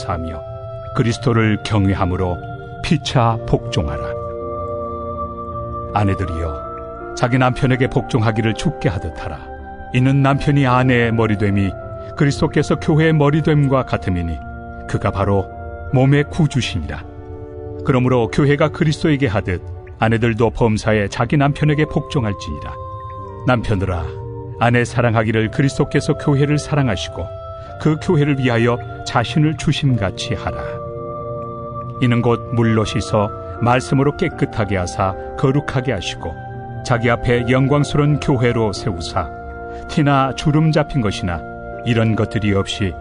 감사하며 그리스도를 경외함으로 피차 복종하라. 아내들이여, 자기 남편에게 복종하기를 죽게 하듯 하라. 이는 남편이 아내의 머리됨이 그리스도께서 교회의 머리됨과 같음이니 그가 바로 몸의 구주시니라. 그러므로 교회가 그리스도에게 하듯 아내들도 범사에 자기 남편에게 복종할지니라. 남편들아, 아내 사랑하기를 그리스도께서 교회를 사랑하시고 그 교회를 위하여 자신을 주심같이 하라. 이는 곧 물로 씻어 말씀으로 깨끗하게 하사 거룩하게 하시고 자기 앞에 영광스러운 교회로 세우사 티나 주름 잡힌 것이나 이런 것들이 없이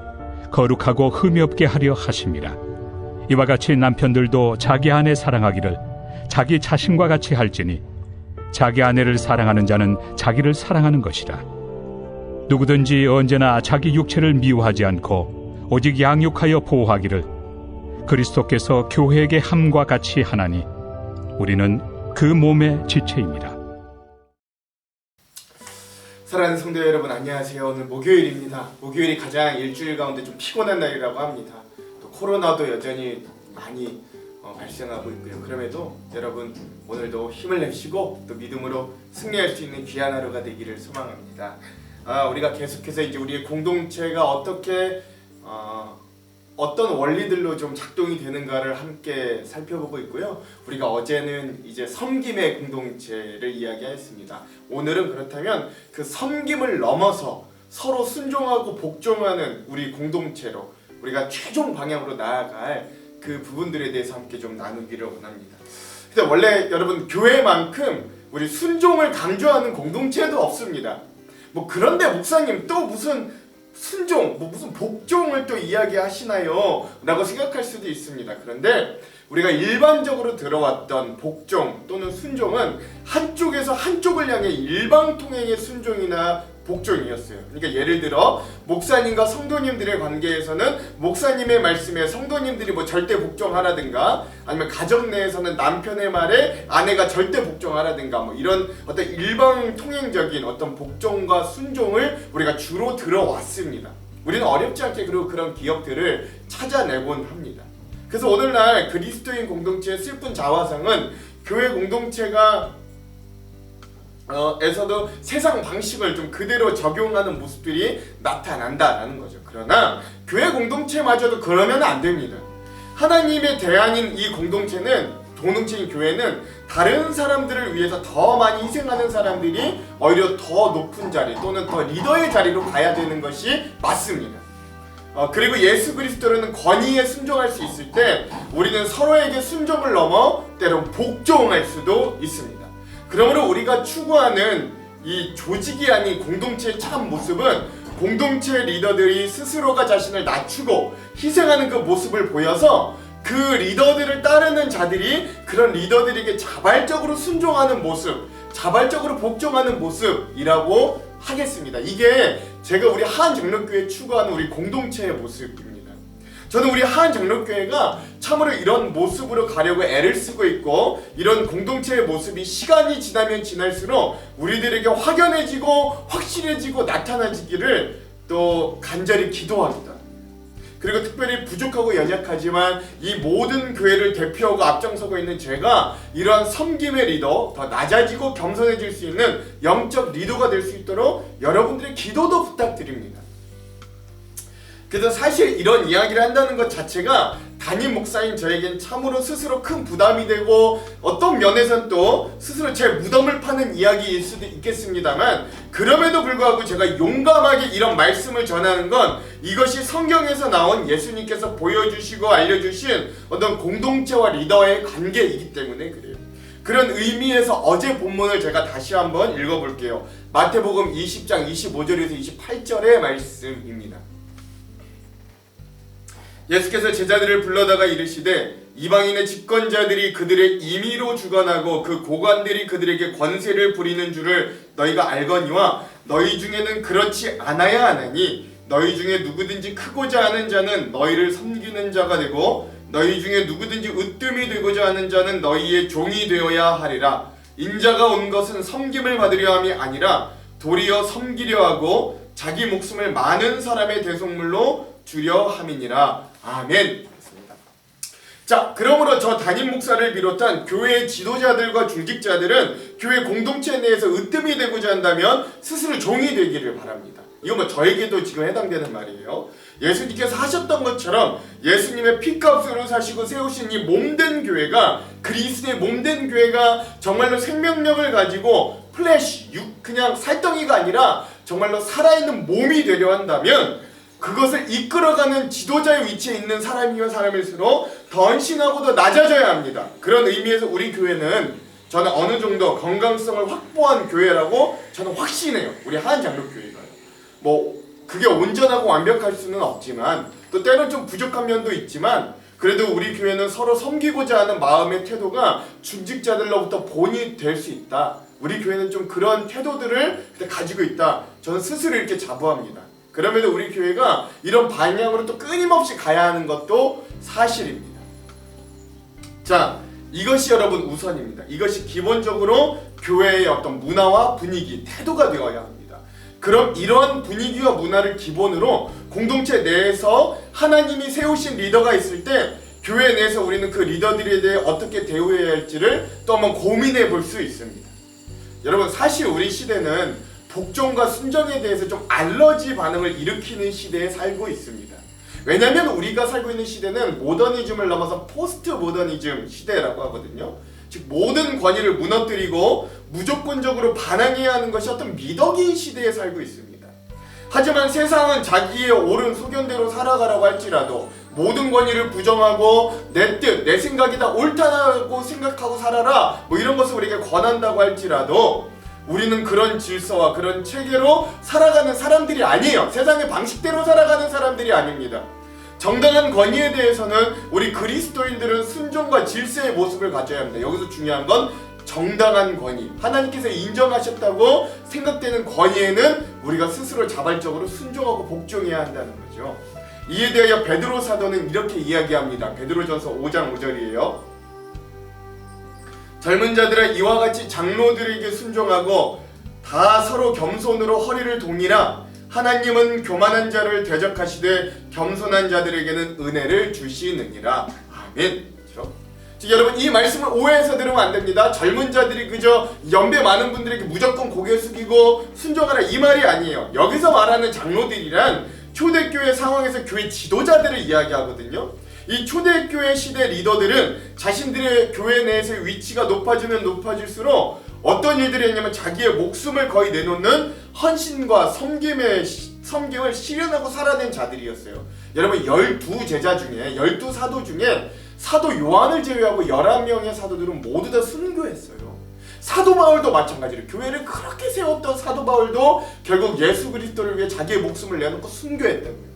거룩하고 흠이 없게 하려 하심이라. 이와 같이 남편들도 자기 아내 사랑하기를 자기 자신과 같이 할지니 자기 아내를 사랑하는 자는 자기를 사랑하는 것이라. 누구든지 언제나 자기 육체를 미워하지 않고 오직 양육하여 보호하기를 그리스도께서 교회에게 함과 같이 하나니 우리는 그 몸의 지체입니다. 사랑하는 성도 여러분, 안녕하세요. 오늘 목요일입니다. 목요일이 가장 일주일 가운데 좀 피곤한 날이라고 합니다. 또 코로나도 여전히 많이 발생하고 있고요. 그럼에도 여러분 오늘도 힘을 내시고 또 믿음으로 승리할 수 있는 귀한 하루가 되기를 소망합니다. 우리가 계속해서 이제 우리의 공동체가 어떤 원리들로 좀 작동이 되는가를 함께 살펴보고 있고요. 우리가 어제는 이제 섬김의 공동체를 이야기했습니다. 오늘은 그렇다면 그 섬김을 넘어서 서로 순종하고 복종하는 우리 공동체로 우리가 최종 방향으로 나아갈 그 부분들에 대해서 함께 좀 나누기를 원합니다. 근데 원래 여러분 교회만큼 우리 순종을 강조하는 공동체도 없습니다. 그런데 목사님 또 무슨 순종, 무슨 복종을 또 이야기하시나요? 라고 생각할 수도 있습니다. 그런데 우리가 일반적으로 들어왔던 복종 또는 순종은 한쪽에서 한쪽을 향해 일방통행의 순종이나 복종이었어요. 그러니까 예를 들어 목사님과 성도님들의 관계에서는 목사님의 말씀에 성도님들이 절대 복종하라든가, 아니면 가정 내에서는 남편의 말에 아내가 절대 복종하라든가, 이런 어떤 일방통행적인 어떤 복종과 순종을 우리가 주로 들어왔습니다. 우리는 어렵지 않게 그런 기억들을 찾아내곤 합니다. 그래서 오늘날 그리스도인 공동체의 슬픈 자화상은 교회 공동체가 에서도 세상 방식을 좀 그대로 적용하는 모습들이 나타난다라는 거죠. 그러나 교회 공동체마저도 그러면 안 됩니다. 하나님의 대안인 이 공동체인 교회는 다른 사람들을 위해서 더 많이 희생하는 사람들이 오히려 더 높은 자리 또는 더 리더의 자리로 가야 되는 것이 맞습니다. 그리고 예수 그리스도로는 권위에 순종할 수 있을 때 우리는 서로에게 순종을 넘어 때론 복종할 수도 있습니다. 그러므로 우리가 추구하는 이 조직이 아닌 공동체의 참 모습은 공동체 리더들이 스스로가 자신을 낮추고 희생하는 그 모습을 보여서 그 리더들을 따르는 자들이 그런 리더들에게 자발적으로 순종하는 모습, 자발적으로 복종하는 모습이라고 하겠습니다. 이게 제가 우리 하안장로교회 추구하는 우리 공동체의 모습입니다. 저는 우리 하안장로교회가 참으로 이런 모습으로 가려고 애를 쓰고 있고, 이런 공동체의 모습이 시간이 지나면 지날수록 우리들에게 확연해지고 확실해지고 나타나지기를 또 간절히 기도합니다. 그리고 특별히 부족하고 연약하지만 이 모든 교회를 대표하고 앞장서고 있는 제가 이러한 섬김의 리더, 더 낮아지고 겸손해질 수 있는 영적 리더가 될 수 있도록 여러분들의 기도도 부탁드립니다. 그래서 사실 이런 이야기를 한다는 것 자체가 담임 목사인 저에겐 참으로 스스로 큰 부담이 되고, 어떤 면에서는 또 스스로 제 무덤을 파는 이야기일 수도 있겠습니다만, 그럼에도 불구하고 제가 용감하게 이런 말씀을 전하는 건 이것이 성경에서 나온 예수님께서 보여주시고 알려주신 어떤 공동체와 리더의 관계이기 때문에 그래요. 그런 의미에서 어제 본문을 제가 다시 한번 읽어볼게요. 마태복음 20장 25절에서 28절의 말씀입니다. 예수께서 제자들을 불러다가 이르시되 이방인의 집권자들이 그들의 임의로 주관하고 그 고관들이 그들에게 권세를 부리는 줄을 너희가 알거니와 너희 중에는 그렇지 않아야 하나니, 너희 중에 누구든지 크고자 하는 자는 너희를 섬기는 자가 되고 너희 중에 누구든지 으뜸이 되고자 하는 자는 너희의 종이 되어야 하리라. 인자가 온 것은 섬김을 받으려 함이 아니라 도리어 섬기려 하고 자기 목숨을 많은 사람의 대속물로 주려 함이니라. 아멘. 자, 그러므로 저 담임 목사를 비롯한 교회 지도자들과 중직자들은 교회 공동체 내에서 으뜸이 되고자 한다면 스스로 종이 되기를 바랍니다. 이거 뭐 저에게도 지금 해당되는 말이에요. 예수님께서 하셨던 것처럼 예수님의 피값으로 사시고 세우신 이 몸된 교회가, 그리스도의 몸된 교회가 정말로 생명력을 가지고 플래시, 그냥 살덩이가 아니라 정말로 살아있는 몸이 되려 한다면 그것을 이끌어가는 지도자의 위치에 있는 사람이면 사람일수록 더 헌신하고 더 낮아져야 합니다. 그런 의미에서 우리 교회는 저는 어느 정도 건강성을 확보한 교회라고 저는 확신해요. 우리 한장로교회가요. 뭐 그게 온전하고 완벽할 수는 없지만 또 때론 좀 부족한 면도 있지만 그래도 우리 교회는 서로 섬기고자 하는 마음의 태도가 중직자들로부터 본이 될 수 있다. 우리 교회는 좀 그런 태도들을 가지고 있다. 저는 스스로 이렇게 자부합니다. 그럼에도 우리 교회가 이런 방향으로 또 끊임없이 가야 하는 것도 사실입니다. 자, 이것이 여러분 우선입니다. 이것이 기본적으로 교회의 어떤 문화와 분위기, 태도가 되어야 합니다. 그럼 이런 분위기와 문화를 기본으로 공동체 내에서 하나님이 세우신 리더가 있을 때 교회 내에서 우리는 그 리더들에 대해 어떻게 대우해야 할지를 또 한번 고민해 볼 수 있습니다. 여러분, 사실 우리 시대는 복종과 순종에 대해서 좀 알러지 반응을 일으키는 시대에 살고 있습니다. 왜냐하면 우리가 살고 있는 시대는 모더니즘을 넘어서 포스트 모더니즘 시대라고 하거든요. 즉 모든 권위를 무너뜨리고 무조건적으로 반항해야 하는 것이 어떤 미덕인 시대에 살고 있습니다. 하지만 세상은 자기의 옳은 소견대로 살아가라고 할지라도 모든 권위를 부정하고 내 뜻, 내 생각이 다 옳다고 생각하고 살아라 뭐 이런 것을 우리에게 권한다고 할지라도 우리는 그런 질서와 그런 체계로 살아가는 사람들이 아니에요. 세상의 방식대로 살아가는 사람들이 아닙니다. 정당한 권위에 대해서는 우리 그리스도인들은 순종과 질서의 모습을 가져야 합니다. 여기서 중요한 건 정당한 권위, 하나님께서 인정하셨다고 생각되는 권위에는 우리가 스스로 자발적으로 순종하고 복종해야 한다는 거죠. 이에 대하여 베드로 사도는 이렇게 이야기합니다. 베드로전서 5장 5절이에요. 젊은 자들아 이와 같이 장로들에게 순종하고 다 서로 겸손으로 허리를 동이라. 하나님은 교만한 자를 대적하시되 겸손한 자들에게는 은혜를 주시느니라. 아멘. 그렇죠? 여러분 이 말씀을 오해해서 들으면 안 됩니다. 젊은 자들이 그저 연배 많은 분들에게 무조건 고개 숙이고 순종하라 이 말이 아니에요. 여기서 말하는 장로들이란 초대교회 상황에서 교회 지도자들을 이야기하거든요. 이 초대교회 시대 리더들은 자신들의 교회 내에서의 위치가 높아지면 높아질수록 어떤 일들이 했냐면 자기의 목숨을 거의 내놓는 헌신과 섬김을 실현하고 살아낸 자들이었어요. 여러분 12제자 중에 12사도 중에 사도 요한을 제외하고 11명의 사도들은 모두 다 순교했어요. 사도 바울도 마찬가지로 교회를 그렇게 세웠던 사도 바울도 결국 예수 그리스도를 위해 자기의 목숨을 내놓고 순교했던 거예요.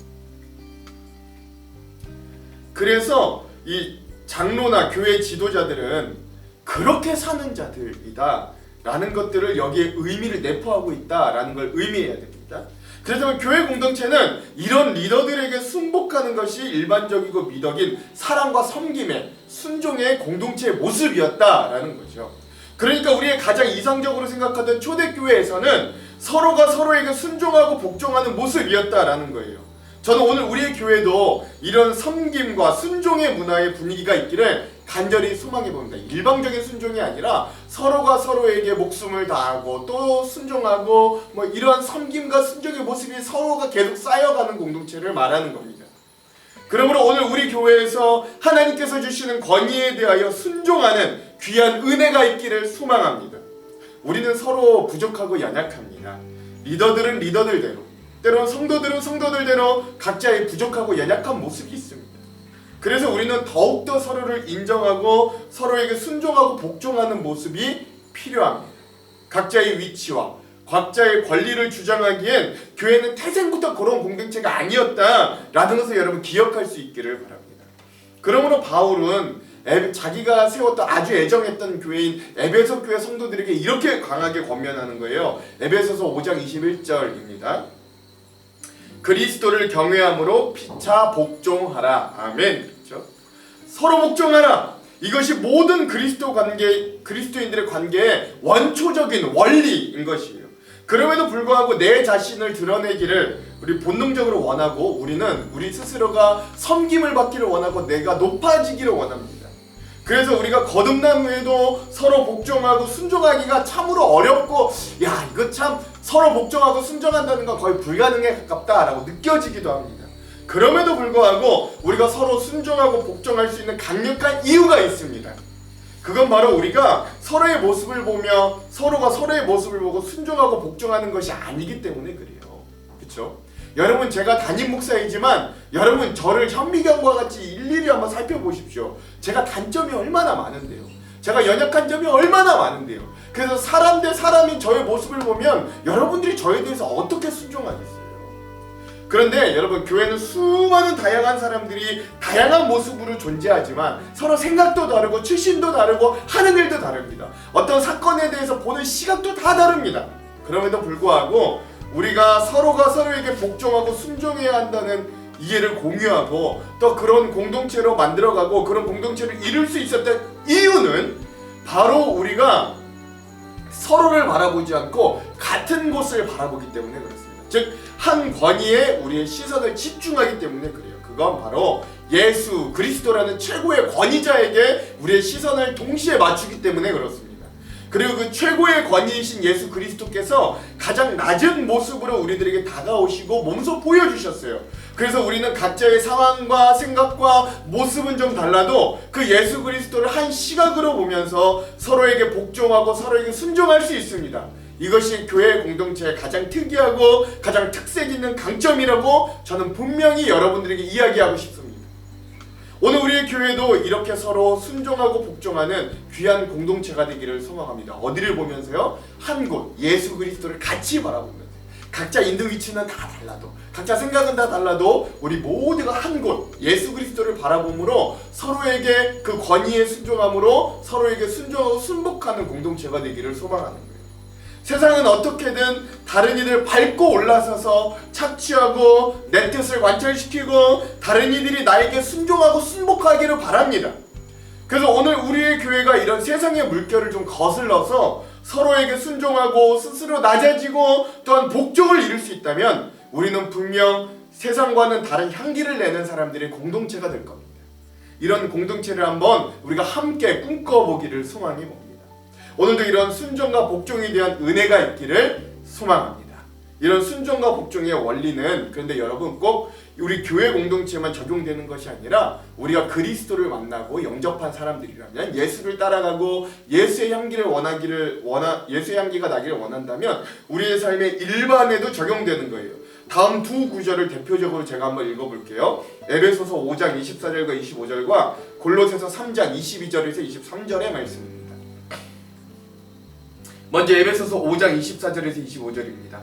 그래서 이 장로나 교회 지도자들은 그렇게 사는 자들이다 라는 것들을 여기에 의미를 내포하고 있다 라는 걸 의미해야 됩니다. 그래서 교회 공동체는 이런 리더들에게 순복하는 것이 일반적이고 미덕인 사랑과 섬김의 순종의 공동체의 모습이었다라는 거죠. 그러니까 우리의 가장 이상적으로 생각하던 초대교회에서는 서로가 서로에게 순종하고 복종하는 모습이었다라는 거예요. 저는 오늘 우리의 교회도 이런 섬김과 순종의 문화의 분위기가 있기를 간절히 소망해 봅니다. 일방적인 순종이 아니라 서로가 서로에게 목숨을 다하고 또 순종하고 뭐 이러한 섬김과 순종의 모습이 서로가 계속 쌓여가는 공동체를 말하는 겁니다. 그러므로 오늘 우리 교회에서 하나님께서 주시는 권위에 대하여 순종하는 귀한 은혜가 있기를 소망합니다. 우리는 서로 부족하고 연약합니다. 리더들은 리더들대로, 때로는 성도들은 성도들대로 각자의 부족하고 연약한 모습이 있습니다. 그래서 우리는 더욱더 서로를 인정하고 서로에게 순종하고 복종하는 모습이 필요합니다. 각자의 위치와 각자의 권리를 주장하기엔 교회는 태생부터 그런 공동체가 아니었다라는 것을 여러분 기억할 수 있기를 바랍니다. 그러므로 바울은 자기가 세웠던 아주 애정했던 교회인 에베소 교회 성도들에게 이렇게 강하게 권면하는 거예요. 에베소서 5장 21절입니다. 그리스도를 경외함으로 피차 복종하라. 아멘. 그렇죠? 서로 복종하라. 이것이 모든 그리스도인들의 관계의 원초적인 원리인 것이에요. 그럼에도 불구하고 내 자신을 드러내기를 우리 본능적으로 원하고 우리는 우리 스스로가 섬김을 받기를 원하고 내가 높아지기를 원합니다. 그래서 우리가 거듭난 후에도 서로 복종하고 순종하기가 참으로 어렵고 야 이거 참 서로 복종하고 순종한다는 건 거의 불가능에 가깝다라고 느껴지기도 합니다. 그럼에도 불구하고 우리가 서로 순종하고 복종할 수 있는 강력한 이유가 있습니다. 그건 바로 우리가 서로의 모습을 보며 서로가 서로의 모습을 보고 순종하고 복종하는 것이 아니기 때문에 그래요. 그렇죠? 여러분 제가 담임 목사이지만 여러분 저를 현미경과 같이 일일이 한번 살펴보십시오. 제가 단점이 얼마나 많은데요. 제가 연약한 점이 얼마나 많은데요. 그래서 사람 대 사람인 저의 모습을 보면 여러분들이 저에 대해서 어떻게 순종하겠어요? 그런데 여러분 교회는 수많은 다양한 사람들이 다양한 모습으로 존재하지만 서로 생각도 다르고 출신도 다르고 하는 일도 다릅니다. 어떤 사건에 대해서 보는 시각도 다 다릅니다. 그럼에도 불구하고 우리가 서로가 서로에게 복종하고 순종해야 한다는 이해를 공유하고 또 그런 공동체로 만들어가고 그런 공동체를 이룰 수 있었던 이유는 바로 우리가 서로를 바라보지 않고 같은 곳을 바라보기 때문에 그렇습니다. 즉 한 권위에 우리의 시선을 집중하기 때문에 그래요. 그건 바로 예수 그리스도라는 최고의 권위자에게 우리의 시선을 동시에 맞추기 때문에 그렇습니다. 그리고 그 최고의 권위이신 예수 그리스도께서 가장 낮은 모습으로 우리들에게 다가오시고 몸소 보여주셨어요. 그래서 우리는 각자의 상황과 생각과 모습은 좀 달라도 그 예수 그리스도를 한 시각으로 보면서 서로에게 복종하고 서로에게 순종할 수 있습니다. 이것이 교회 공동체의 가장 특이하고 가장 특색 있는 강점이라고 저는 분명히 여러분들에게 이야기하고 싶습니다. 오늘 우리의 교회도 이렇게 서로 순종하고 복종하는 귀한 공동체가 되기를 소망합니다. 어디를 보면서요? 한 곳, 예수 그리스도를 같이 바라보면서 각자 있는 위치는 다 달라도 각자 생각은 다 달라도 우리 모두가 한 곳, 예수 그리스도를 바라봄으로 서로에게 그 권위에 순종함으로 서로에게 순종하고 순복하는 공동체가 되기를 소망하는 거예요. 세상은 어떻게든 다른 이들 밟고 올라서서 착취하고 내 뜻을 관철시키고 다른 이들이 나에게 순종하고 순복하기를 바랍니다. 그래서 오늘 우리의 교회가 이런 세상의 물결을 좀 거슬러서 서로에게 순종하고 스스로 낮아지고 또한 복종을 이룰 수 있다면 우리는 분명 세상과는 다른 향기를 내는 사람들의 공동체가 될 겁니다. 이런 공동체를 한번 우리가 함께 꿈꿔보기를 소망해 봅니다. 오늘도 이런 순종과 복종에 대한 은혜가 있기를 소망합니다. 이런 순종과 복종의 원리는 그런데 여러분 꼭 우리 교회 공동체만 적용되는 것이 아니라 우리가 그리스도를 만나고 영접한 사람들이라면 예수를 따라가고 예수의 향기를 예수의 향기가 나기를 원한다면 우리의 삶의 일반에도 적용되는 거예요. 다음 두 구절을 대표적으로 제가 한번 읽어볼게요. 에베소서 5장 24절과 25절과 골로새서 3장 22절에서 23절의 말씀입니다. 먼저 에베소서 5장 24절에서 25절입니다.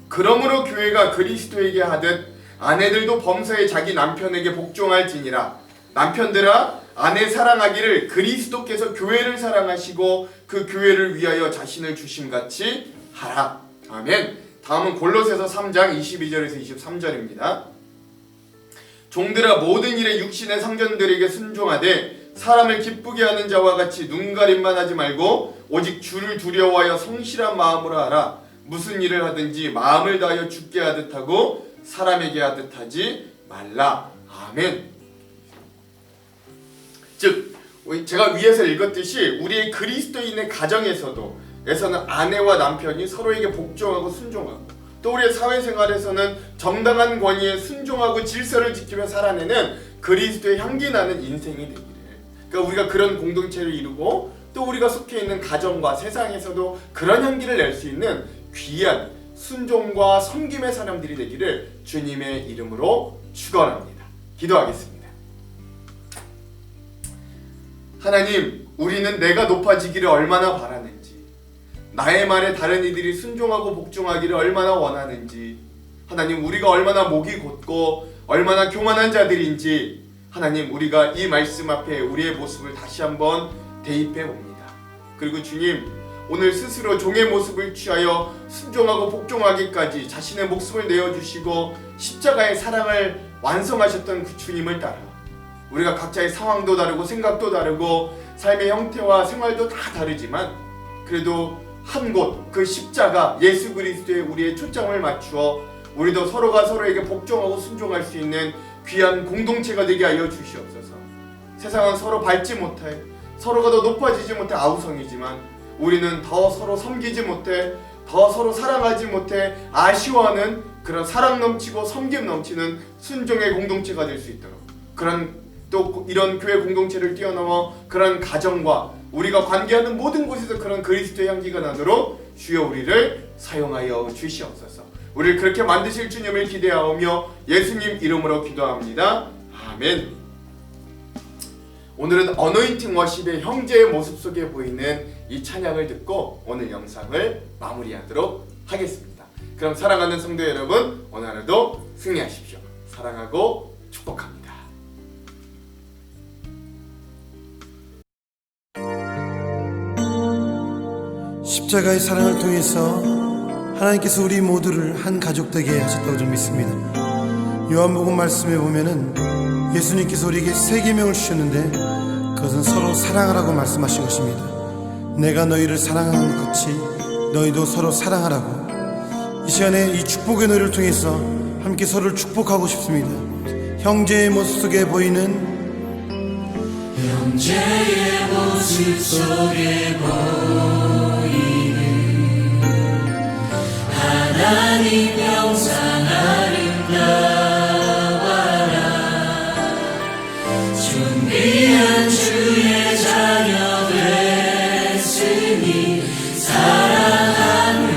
그러므로 교회가 그리스도에게 하듯 아내들도 범사에 자기 남편에게 복종할지니라. 남편들아 아내 사랑하기를 그리스도께서 교회를 사랑하시고 그 교회를 위하여 자신을 주심같이 하라. 아멘. 다음은 골로새서 3장 22절에서 23절입니다. 종들아 모든 일에 육신의 상전들에게 순종하되 사람을 기쁘게 하는 자와 같이 눈가림만 하지 말고 오직 주를 두려워하여 성실한 마음으로 하라. 무슨 일을 하든지 마음을 다하여 주께 하듯 하고 사람에게 하듯 하지 말라. 아멘. 즉 제가 위에서 읽었듯이 우리의 그리스도인의 가정에서는 아내와 남편이 서로에게 복종하고 순종하고 또 우리의 사회생활에서는 정당한 권위에 순종하고 질서를 지키며 살아내는 그리스도의 향기 나는 인생이 되기를. 그러니까 우리가 그런 공동체를 이루고 또 우리가 속해 있는 가정과 세상에서도 그런 향기를 낼 수 있는 귀한 순종과 섬김의 사람들이 되기를 주님의 이름으로 축원합니다. 기도하겠습니다. 하나님, 우리는 내가 높아지기를 얼마나 바라는지, 나의 말에 다른 이들이 순종하고 복종하기를 얼마나 원하는지, 하나님 우리가 얼마나 목이 곧고 얼마나 교만한 자들인지 하나님 우리가 이 말씀 앞에 우리의 모습을 다시 한번 대입해 봅니다. 그리고 주님, 오늘 스스로 종의 모습을 취하여 순종하고 복종하기까지 자신의 목숨을 내어주시고 십자가의 사랑을 완성하셨던 그 주님을 따라 우리가 각자의 상황도 다르고 생각도 다르고 삶의 형태와 생활도 다 다르지만 그래도 한 곳, 그 십자가 예수 그리스도에 우리의 초점을 맞추어 우리도 서로가 서로에게 복종하고 순종할 수 있는 귀한 공동체가 되게 하여 주시옵소서. 세상은 서로 밟지 못해, 서로가 더 높아지지 못해 아우성이지만 우리는 더 서로 섬기지 못해, 더 서로 사랑하지 못해 아쉬워하는 그런 사랑 넘치고 섬김 넘치는 순종의 공동체가 될 수 있도록, 그런 또 이런 교회 공동체를 뛰어넘어 그런 가정과 우리가 관계하는 모든 곳에서 그런 그리스도의 향기가 나도록 주여 우리를 사용하여 주시옵소서. 우리를 그렇게 만드실 주님을 기대하오며 예수님 이름으로 기도합니다. 아멘. 오늘은 어노인팅 워십의 형제의 모습 속에 보이는 이 찬양을 듣고 오늘 영상을 마무리하도록 하겠습니다. 그럼 사랑하는 성도 여러분, 오늘 하루도 승리하십시오. 사랑하고 축복합니다. 십자가의 사랑을 통해서 하나님께서 우리 모두를 한 가족 되게 하셨다고 저는 믿습니다. 요한복음 말씀에 보면은 예수님께서 우리에게 세 계명을 주셨는데 그것은 서로 사랑하라고 말씀하신 것입니다. 내가 너희를 사랑하는 것 같이 너희도 서로 사랑하라고. 이 시간에 이 축복의 노래를 통해서 함께 서로를 축복하고 싶습니다. 형제의 모습 속에 보이는 하나님 형상 아름다워라. 준비한 주의 자녀 됐으니 사랑하며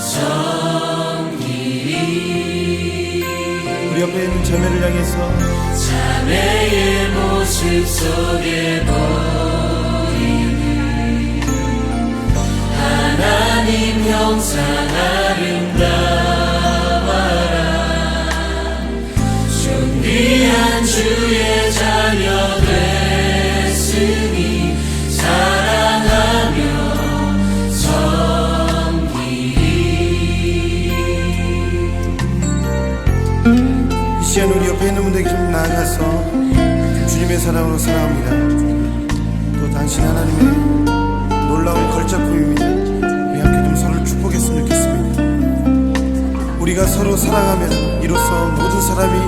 섬기리. 우리 옆에 있는 자매를 향해서 자매의 모습 속에 보이는 하나님 형상 아름다워라. 준비한 주의 자녀 됐으니 사랑하며 섬기리. 이 시간 우리 옆에 있는 분들에게 좀 나아가서 주님의 사랑으로 사랑합니다. 또 당신 하나님의 놀라운 걸작품입니다. 우리 함께 좀 서로를 축복했으면 좋겠습니다. 우리가 서로 사랑하면 이로써 모든 사람이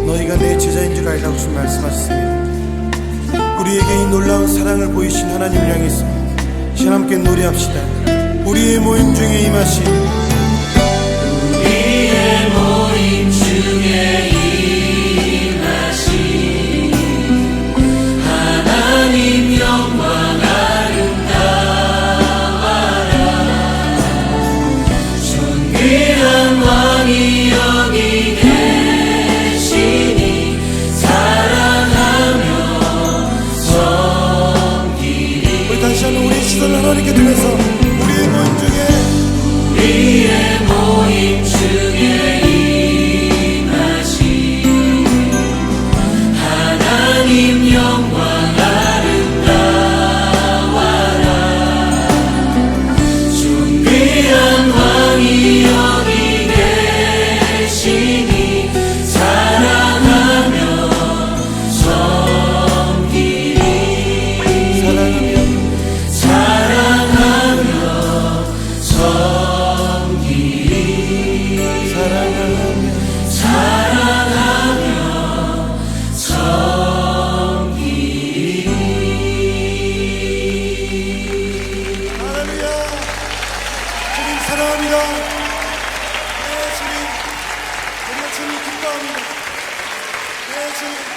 너희가 내 제자인 줄 알라고 주님 말씀하셨습니다. 우리에게 이 놀라운 사랑을 보이신 하나님을 향해서 시간 함께 노래합시다. 우리의 모임 중에 임하신 우리의 모임 중에 임하신 하나님 영광 아름다워라. 존귀한 왕이 여기 계시니 사랑하며 섬기리. 우리 다시 한번 우리의 시선을 하나님께 두면서 우리의 모임 중에 임하신 하나님 영광 아름다워라. 존귀한 왕이 여기 계시니 사랑하며 섬기리. 사랑하며 섬기리. 사랑하며 섬기리. 할렐루야. 주님 사랑합니다. 네 주님, 우리가 주님 기뻐합니다. 네 주님.